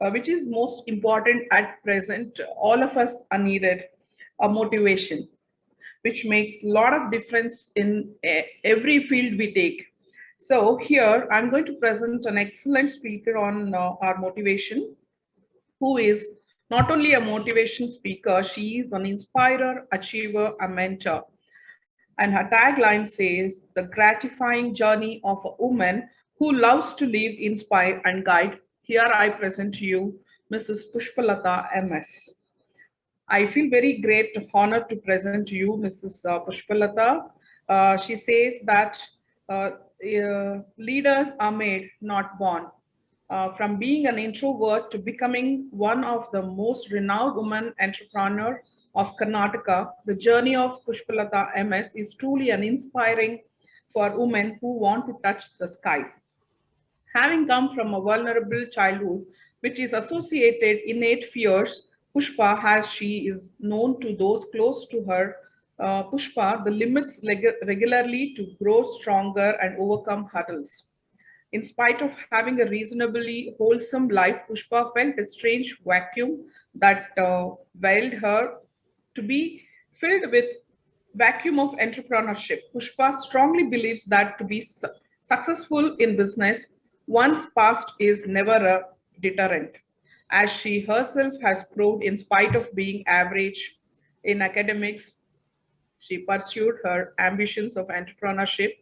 which is most important at present. All of us are needed a motivation, which makes a lot of difference in every field we take. So here I'm going to present an excellent speaker on our motivation, who is not only a motivation speaker, she is an inspirer, achiever, a mentor. And her tagline says, the gratifying journey of a woman who loves to live, inspire, and guide. Here I present to you Mrs. Pushpalatha M S. I feel very great honored to present to you Mrs. Pushpalatha. She says that leaders are made, not born. From being an introvert to becoming one of the most renowned women entrepreneur of Karnataka, the journey of Pushpalatha MS is truly an inspiring for women who want to touch the skies. Having come from a vulnerable childhood, which is associated innate fears, Pushpa, as she is known to those close to her, Pushpa, the limits regularly to grow stronger and overcome hurdles. In spite of having a reasonably wholesome life, Pushpa felt a strange vacuum that veiled her to be filled with vacuum of entrepreneurship. Pushpa strongly believes that to be successful in business, one's past is never a deterrent, as she herself has proved. In spite of being average in academics, she pursued her ambitions of entrepreneurship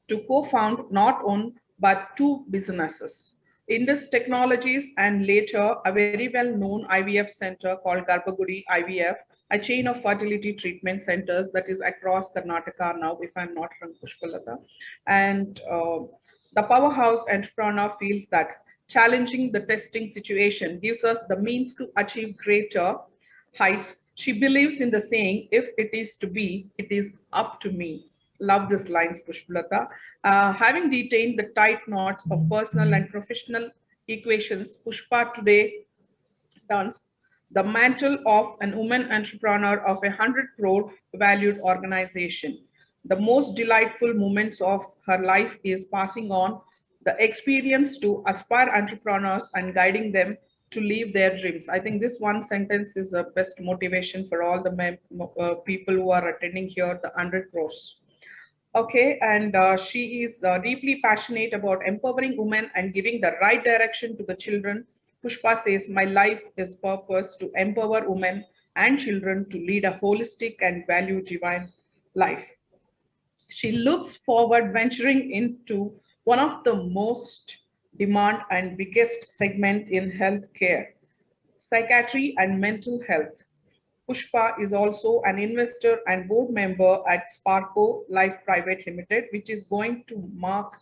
to co-found not one but two businesses, Indus Technologies and later a very well-known IVF center called Garbhagudi IVF, a chain of fertility treatment centers that is across Karnataka now, if I'm not wrong, Pushpalatha. And the powerhouse entrepreneur feels that challenging the testing situation gives us the means to achieve greater heights. She believes in the saying, if it is to be, it is up to me. Love this lines, Pushpalatha. Having detained the tight knots of personal and professional equations, Pushpa today turns the mantle of an woman entrepreneur of a 100 crore valued organization. The most delightful moments of her life is passing on the experience to aspire entrepreneurs and guiding them to live their dreams. I think this one sentence is the best motivation for all the people who are attending here, the 100 crores. Okay, and she is deeply passionate about empowering women and giving the right direction to the children. Pushpa says, my life is purpose to empower women and children to lead a holistic and value divine life. She looks forward venturing into one of the most demand and biggest segment in healthcare, psychiatry and mental health. Pushpa is also an investor and board member at Sparco Life Private Limited, which is going to mark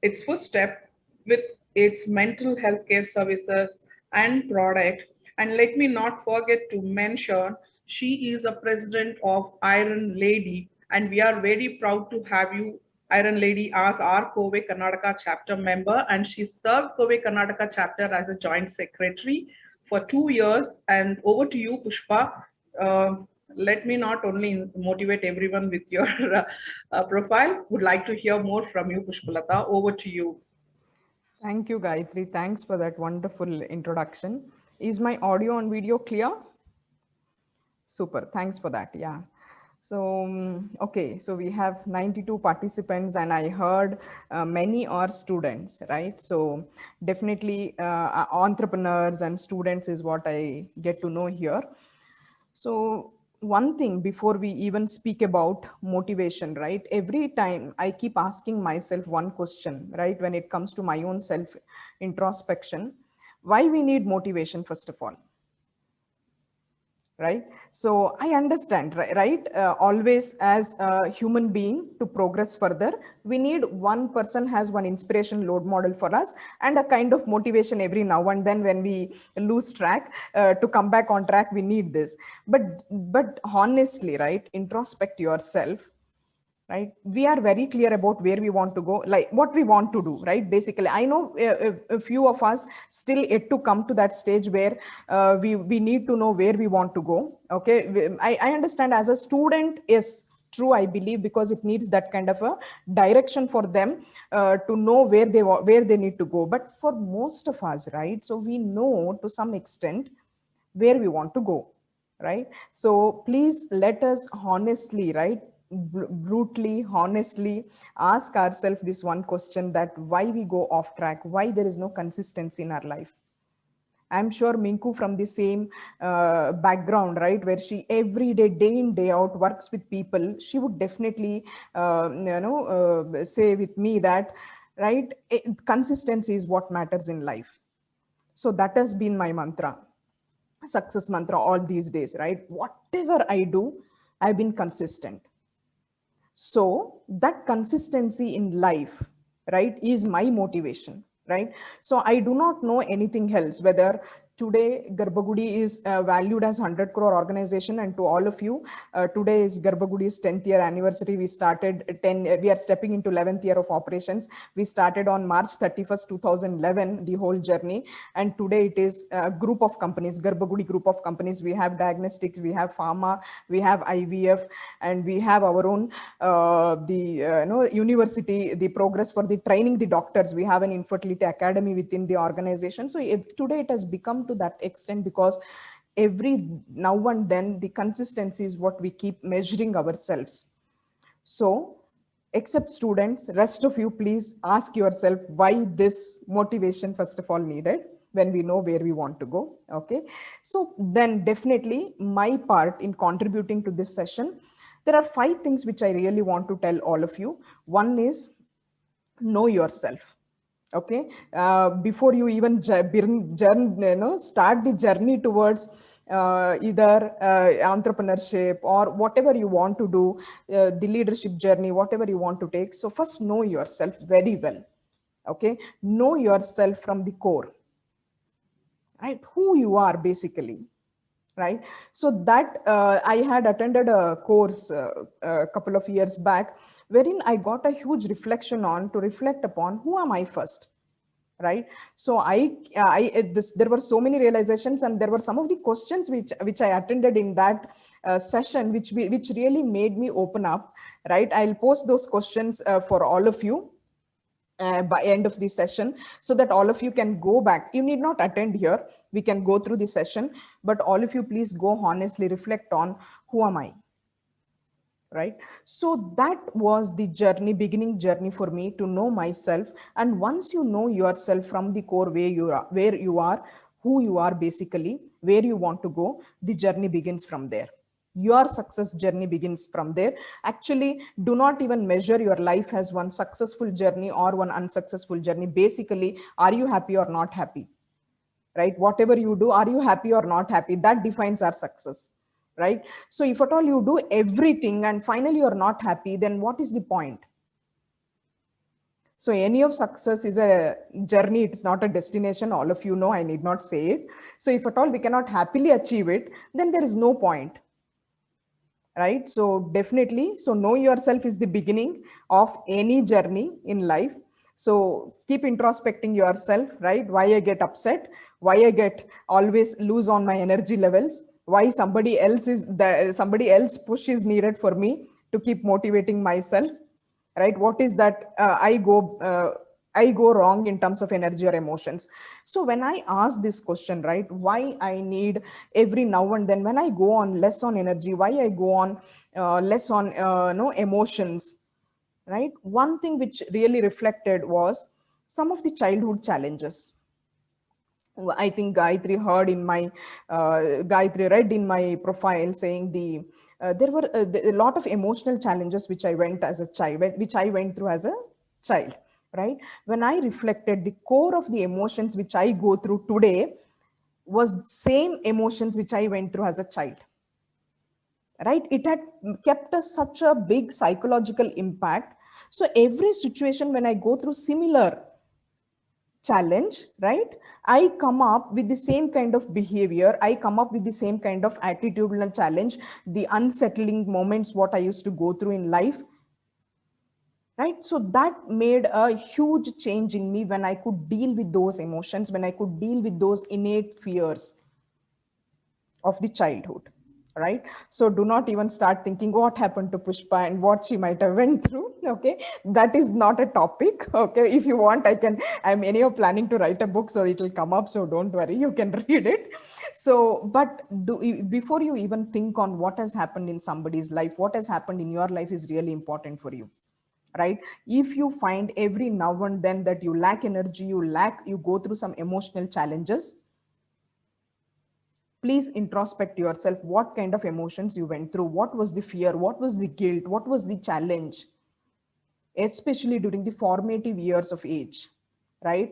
its footstep with its mental health care services and product. And let me not forget to mention, she is a president of Iron Lady, and we are very proud to have you, Iron Lady, as our COWE Karnataka chapter member. And she served COWE Karnataka chapter as a joint secretary for 2 years. And over to you, Pushpa. uh, Let me not only motivate everyone with your profile, would like to hear more from you, Pushpalatha. Over to you. Thank you, Gayatri. Thanks for that wonderful introduction. Is my audio and video clear? Super. Thanks for that. Yeah. So, okay. So we have 92 participants and I heard many are students, right? So definitely entrepreneurs and students is what I get to know here. So one thing before we even speak about motivation, right? Every time I keep asking myself one question, right? When it comes to my own self introspection, why we need motivation, first of all, right? So I understand, right? Always as a human being to progress further, we need one person has one inspiration load model for us and a kind of motivation every now and then when we lose track to come back on track, we need this. But honestly, right? Introspect yourself, right? We are very clear about where we want to go, like what we want to do, right? Basically, I know a few of us still yet to come to that stage where we need to know where we want to go. Okay, I understand as a student, yes, true, I believe, because it needs that kind of a direction for them to know where they need to go. But for most of us, right, so we know to some extent where we want to go, right? So please let us honestly, right, brutally, honestly ask ourselves this one question, that why we go off track, why there is no consistency in our life. I'm sure Minku from the same background, right, where she every day, day in, day out works with people, she would definitely, say with me that, right, consistency is what matters in life. So that has been my mantra, success mantra all these days, right? Whatever I do, I've been consistent. So that consistency in life, right, is my motivation, right? So I do not know anything else, whether today Garbhagudi is valued as 100 crore organization, and to all of you, today is Garbhagudi's 10th year anniversary. We started we are stepping into 11th year of operations. We started on March 31st, 2011, the whole journey. And today it is a group of companies, Garbhagudi Group of Companies. We have diagnostics, we have pharma, we have IVF, and we have our own university, the progress for the training the doctors. We have an infertility academy within the organization. So today it has become to that extent, because every now and then the consistency is what we keep measuring ourselves. So except students, rest of you, please ask yourself why this motivation first of all needed when we know where we want to go. Okay, so then definitely my part in contributing to this session, there are 5 things which I really want to tell all of you. One is, know yourself. Okay, before you even start the journey towards either entrepreneurship or whatever you want to do, the leadership journey, whatever you want to take. So first, know yourself very well. Okay, know yourself from the core, right? Who you are basically, right? So that I had attended a course a couple of years back, wherein I got a huge reflection on, to reflect upon, who am I first, right? So there were so many realizations, and there were some of the questions which I attended in that session, which really made me open up, right? I'll post those questions for all of you by end of the session, so that all of you can go back. You need not attend here, we can go through the session, but all of you please go honestly reflect on, who am I, right? So that was the journey, beginning journey for me to know myself. And once you know yourself from the core, where you are, who you are basically, where you want to go, the journey begins from there. Your success journey begins from there. Actually, do not even measure your life as one successful journey or one unsuccessful journey. Basically, are you happy or not happy, right? Whatever you do, are you happy or not happy? That defines our success, right? So if at all you do everything and finally you're not happy, then what is the point? So any of success is a journey, it's not a destination. All of you know, I need not say it. So if at all we cannot happily achieve it, then there is no point, right? So definitely, so know yourself is the beginning of any journey in life. So keep introspecting yourself, right? Why I get upset, why I get always lose on my energy levels, why somebody else push is needed for me to keep motivating myself, right? What is that I go wrong in terms of energy or emotions. So when I ask this question, right, why I need every now and then, when I go on less on energy, why I go on less on no emotions, right? One thing which really reflected was some of the childhood challenges. I think Gayatri heard in my Gayatri read in my profile saying there were a lot of emotional challenges which I went as a child, which I went through as a child, right? When I reflected, the core of the emotions which I go through today was same emotions which I went through as a child, right? It had kept us such a big psychological impact. So every situation when I go through similar challenge, right, I come up with the same kind of behavior, I come up with the same kind of attitudinal challenge, the unsettling moments what I used to go through in life, right? So that made a huge change in me when I could deal with those emotions, when I could deal with those innate fears of the childhood. right? So do not even start thinking what happened to Pushpa and what she might have went through. Okay, that is not a topic. Okay, if you want, I'm anyhow planning to write a book, so it will come up, so don't worry, you can read it. So but before you even think on what has happened in somebody's life, what has happened in your life is really important for you, right? If you find every now and then that you lack energy, you go through some emotional challenges, please introspect yourself. What kind of emotions you went through? What was the fear? What was the guilt? What was the challenge? Especially during the formative years of age, right?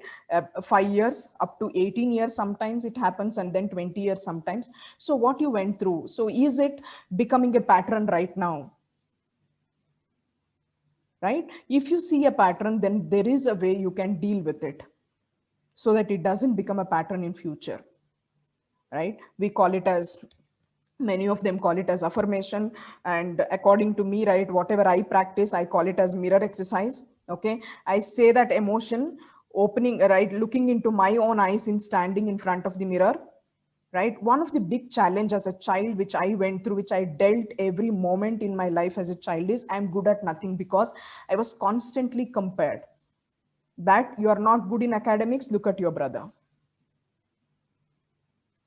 5 years up to 18 years, sometimes it happens, and then 20 years sometimes. So what you went through, so is it becoming a pattern right now? Right? If you see a pattern, then there is a way you can deal with it so that it doesn't become a pattern in future, right? We call it as, many of them call it as affirmation, and according to me, right, whatever I practice, I call it as mirror exercise. Okay, I say that emotion opening, right, looking into my own eyes in standing in front of the mirror, right? One of the big challenge as a child which I went through, which I dealt every moment in my life as a child, is I'm good at nothing, because I was constantly compared that you are not good in academics, look at your brother.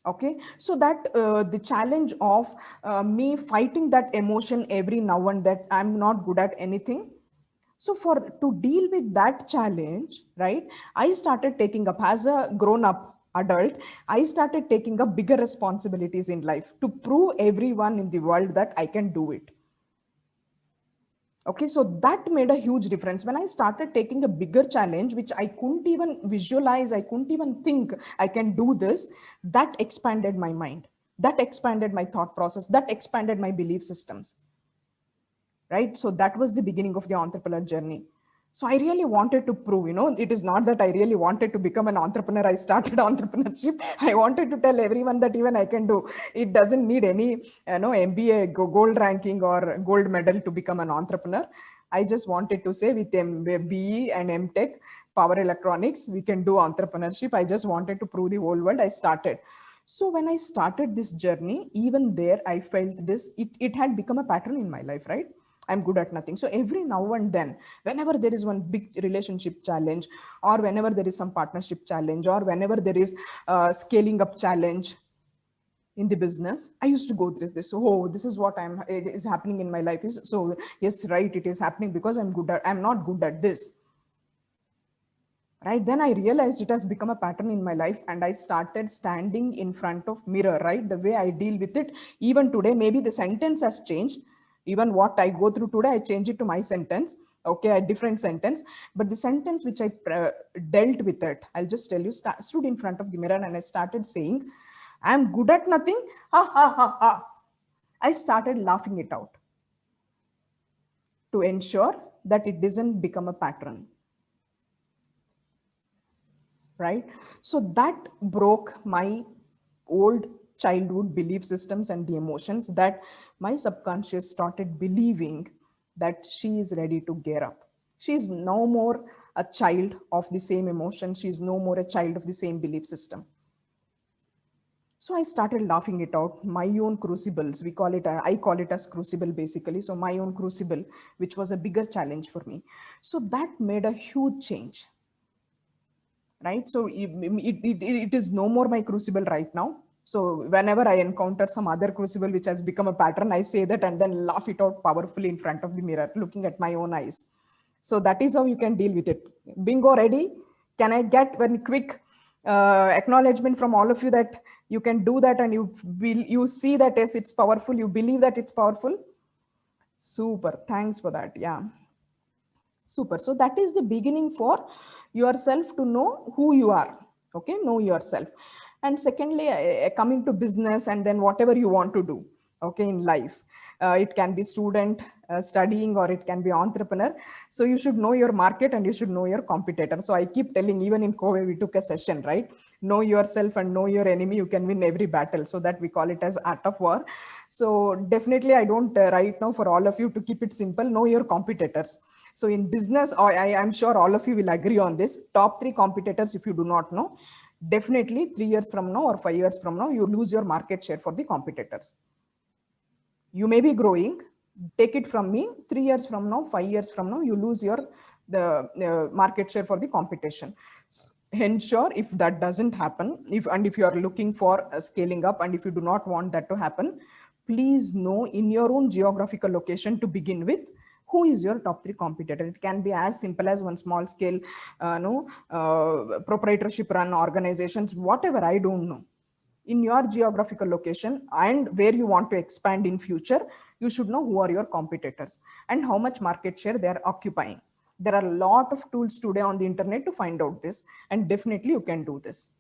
Okay, so that the challenge of me fighting that emotion every now and that I'm not good at anything. So for to deal with that challenge, right, I started taking up, as a grown up adult, I started taking up bigger responsibilities in life to prove everyone in the world that I can do it. Okay, so that made a huge difference when I started taking a bigger challenge, which I couldn't even visualize, I couldn't even think I can do this. That expanded my mind, that expanded my thought process, that expanded my belief systems, right? So that was the beginning of the entrepreneur journey. So I really wanted to prove, it is not that I really wanted to become an entrepreneur. I started entrepreneurship. I wanted to tell everyone that even I can do. It doesn't need any, MBA gold ranking or gold medal to become an entrepreneur. I just wanted to say with BE and MTech, power electronics, we can do entrepreneurship. I just wanted to prove the whole world. I started. So when I started this journey, even there, I felt this, it had become a pattern in my life, right? I'm good at nothing. So every now and then, whenever there is one big relationship challenge, or whenever there is some partnership challenge, or whenever there is scaling up challenge in the business, I used to go through this. So, oh, this is what it is happening in my life. Is so, yes, right, it is happening because I'm not good at this. Right, then I realized it has become a pattern in my life, and I started standing in front of mirror, right? The way I deal with it, even today, maybe the sentence has changed. Even what I go through today, I change it to my sentence. Okay, a different sentence, but the sentence which I dealt with it, I'll just tell you, stood in front of the mirror and I started saying, I'm good at nothing, ha ha ha ha. I started laughing it out to ensure that it doesn't become a pattern. Right? So that broke my old childhood belief systems and the emotions, that my subconscious started believing that she is ready to gear up. She is no more a child of the same emotion. She is no more a child of the same belief system. So I started laughing it out. My own crucibles, I call it as crucible basically. So my own crucible, which was a bigger challenge for me. So that made a huge change. Right? So it is no more my crucible right now. So whenever I encounter some other crucible which has become a pattern, I say that and then laugh it out powerfully in front of the mirror, looking at my own eyes. So that is how you can deal with it. Bingo, ready? Can I get one quick acknowledgement from all of you that you can do that, and you see that yes, it's powerful, you believe that it's powerful? Super, thanks for that. Yeah. Super. So that is the beginning for yourself to know who you are. Okay, know yourself. And secondly, coming to business and then whatever you want to do, okay, in life. It can be student studying, or it can be entrepreneur. So you should know your market and you should know your competitor. So I keep telling, even in COWE, we took a session, right? Know yourself and know your enemy. You can win every battle. So that we call it as art of war. So definitely, I don't right now, for all of you, to keep it simple, know your competitors. So in business, I'm sure all of you will agree on this. Top 3 competitors, if you do not know, definitely 3 years from now or 5 years from now, you lose your market share for the competitors. You may be growing, take it from me, 3 years from now, 5 years from now, you lose your market share for the competition. Ensure if that doesn't happen, if you are looking for scaling up, and if you do not want that to happen, please know in your own geographical location to begin with, who is your top 3 competitor. It can be as simple as one small scale proprietorship run organizations, whatever, I don't know. In your geographical location and where you want to expand in future, you should know who are your competitors and how much market share they are occupying. There are a lot of tools today on the internet to find out this, and definitely you can do this.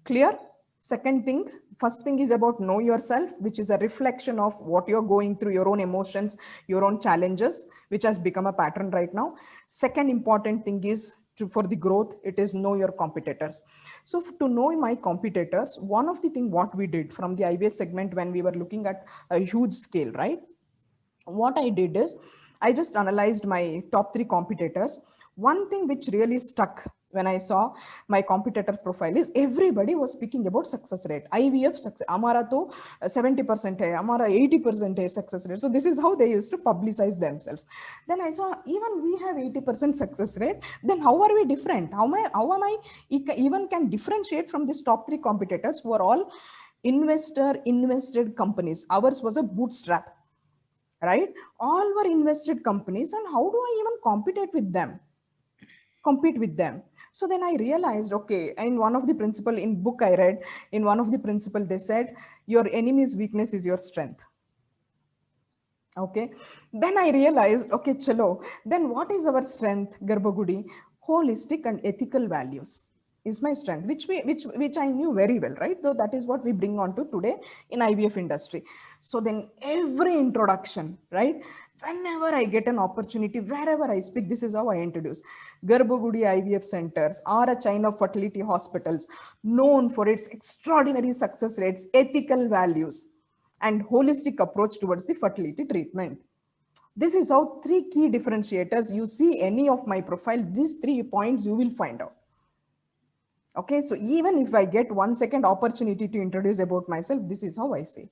Clear? Second thing, first thing is about know yourself, which is a reflection of what you're going through, your own emotions, your own challenges, which has become a pattern right now. Second important thing is for the growth, it is know your competitors. So to know my competitors, one of the thing what we did from the IBS segment when we were looking at a huge scale, right? What I did is I just analyzed my top 3 competitors. One thing which really stuck when I saw my competitor profile is everybody was speaking about success rate. IVF success, Amara to 70% hai, Amara 80% hai success rate. So this is how they used to publicize themselves. Then I saw even we have 80% success rate. Then how are we different? How am I even can differentiate from these top 3 competitors who are all invested companies? Ours was a bootstrap, right? All were invested companies, and how do I even compete with them? So then I realized, okay, in one of the principle in book I read, in one of the principle they said, your enemy's weakness is your strength. Okay, then I realized, okay, chalo, then what is our strength, Garbhagudi? Holistic and ethical values is my strength, which I knew very well, right? So that is what we bring on to today in IVF industry. So then every introduction, right? Whenever I get an opportunity, wherever I speak, this is how I introduce. Garbhagudi IVF centers are a chain of fertility hospitals known for its extraordinary success rates, ethical values, and holistic approach towards the fertility treatment. This is how 3 key differentiators. You see any of my profile, these 3 points you will find out. Okay, so even if I get 1 second opportunity to introduce about myself, this is how I say.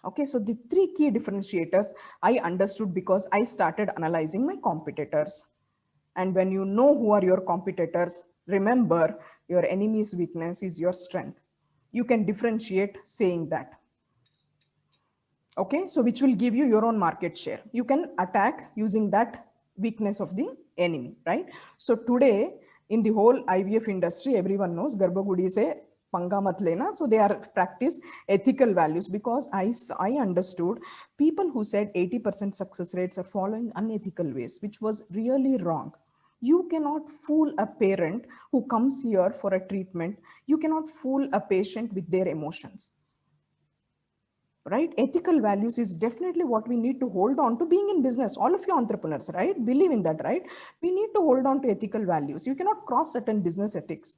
Okay, so the 3 key differentiators I understood because I started analyzing my competitors. And when you know who are your competitors, remember your enemy's weakness is your strength. You can differentiate saying that. Okay, so which will give you your own market share. You can attack using that weakness of the enemy, right? So today in the whole IVF industry, everyone knows Garbhagudi se panga mat lena. So they are practice ethical values, because I understood people who said 80% success rates are following unethical ways, which was really wrong. You cannot fool a parent who comes here for a treatment. You cannot fool a patient with their emotions. Right? Ethical values is definitely what we need to hold on to being in business. All of you entrepreneurs, right? Believe in that, right? We need to hold on to ethical values. You cannot cross certain business ethics,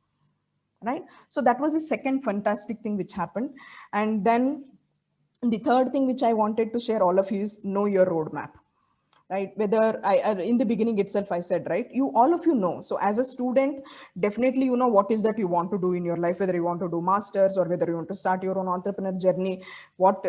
right? So that was the second fantastic thing which happened. And then the third thing which I wanted to share all of you is know your roadmap. Right? Whether in the beginning itself, I said, right, you all of you know. So as a student, definitely you know what is that you want to do in your life, whether you want to do masters or whether you want to start your own entrepreneur journey, what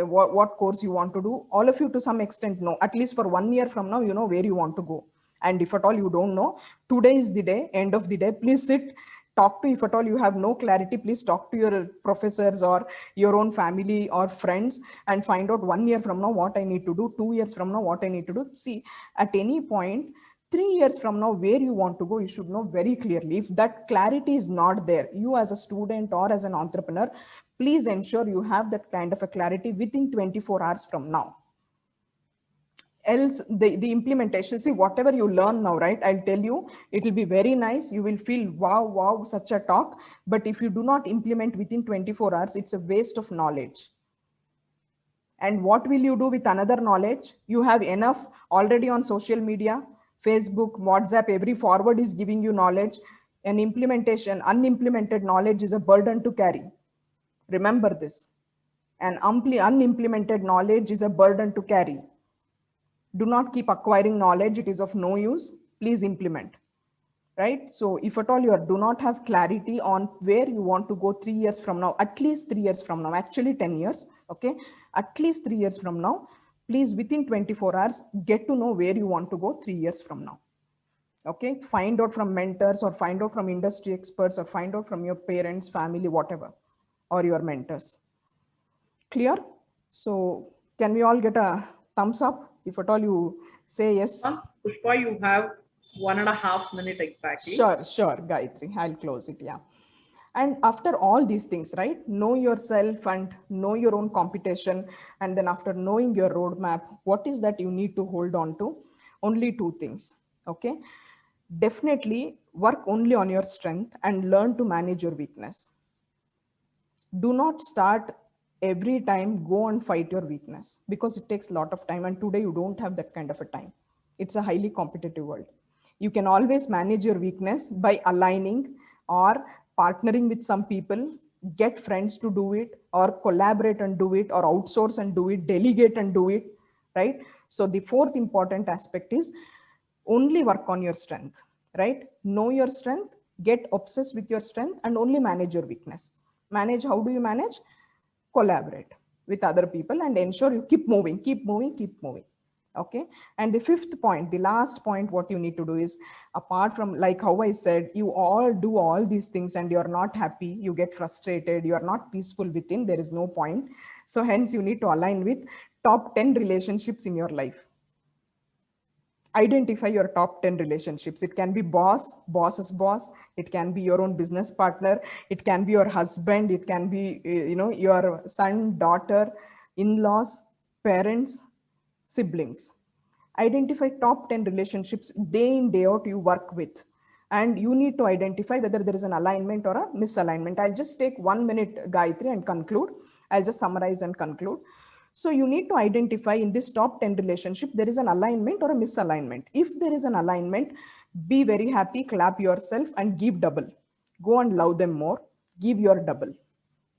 course you want to do. All of you to some extent know, at least for 1 year from now, you know where you want to go. And if at all you don't know, today is the day, end of the day, please sit, talk to, if at all you have no clarity, please talk to your professors or your own family or friends and find out 1 year from now what I need to do, 2 years from now what I need to do. See, at any point, 3 years from now where you want to go, you should know very clearly. If that clarity is not there, you as a student or as an entrepreneur, please ensure you have that kind of a clarity within 24 hours from now. Else the implementation, see, whatever you learn now, right, I'll tell you, it will be very nice, you will feel wow, such a talk, but if you do not implement within 24 hours, it's a waste of knowledge. And what will you do with another knowledge? You have enough already on social media, Facebook, WhatsApp, every forward is giving you knowledge. An implementation, unimplemented knowledge is a burden to carry. Remember this. And unimplemented knowledge is a burden to carry. Do not keep acquiring knowledge. It is of no use. Please implement. Right? So if at all you do not have clarity on where you want to go 3 years from now, at least 3 years from now, actually 10 years, okay, At least 3 years from now, please within 24 hours, get to know where you want to go 3 years from now. Okay, find out from mentors or find out from industry experts or find out from your parents, family, whatever, or your mentors. Clear? So can we all get a thumbs up? If at all you say yes. Pushpa, you have 1.5 minutes exactly. Sure, Gayatri. I'll close it. Yeah. And after all these things, right? Know yourself and know your own competition. And then after knowing your roadmap, what is that you need to hold on to? Only two things. Okay. Definitely work only on your strength and learn to manage your weakness. Do not start every time go and fight your weakness, because it takes a lot of time, and today you don't have that kind of a time. It's a highly competitive world. You can always manage your weakness by aligning or partnering with some people, get friends to do it, or collaborate and do it, or outsource and do it, delegate and do it, right? So the fourth important aspect is only work on your strength, right? Know your strength, get obsessed with your strength, and only manage your weakness. Manage, how do you manage? Collaborate with other people and ensure you keep moving, keep moving, keep moving. Okay. And the fifth point, the last point, what you need to do is, apart from, like how I said, you all do all these things and you're not happy, you get frustrated, you're not peaceful within, there is no point. So hence you need to align with top 10 relationships in your life. Identify your top 10 relationships. It can be boss's boss, it can be your own business partner, it can be your husband, it can be your son, daughter, in-laws, parents, siblings. Identify top 10 relationships day in day out you work with, and you need to identify whether there is an alignment or a misalignment. I'll just take 1 minute, Gayatri, and conclude. I'll just summarize and conclude. So you need to identify in this top 10 relationship, there is an alignment or a misalignment. If there is an alignment, be very happy, clap yourself and give double. Go and love them more, give your double.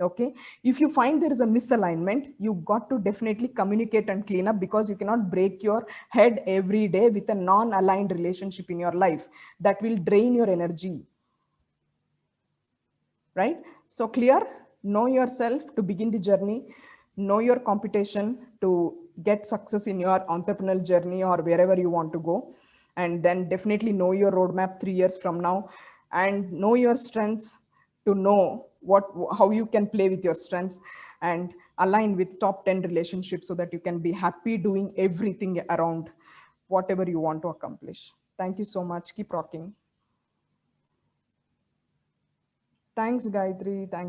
Okay. If you find there is a misalignment, you got to definitely communicate and clean up, because you cannot break your head every day with a non-aligned relationship in your life. That will drain your energy. Right? So clear, know yourself to begin the journey, know your competition to get success in your entrepreneurial journey or wherever you want to go. And then definitely know your roadmap 3 years from now, and know your strengths to know how you can play with your strengths, and align with top 10 relationships so that you can be happy doing everything around whatever you want to accomplish. Thank you so much. Keep rocking. Thanks, Gayatri. Thank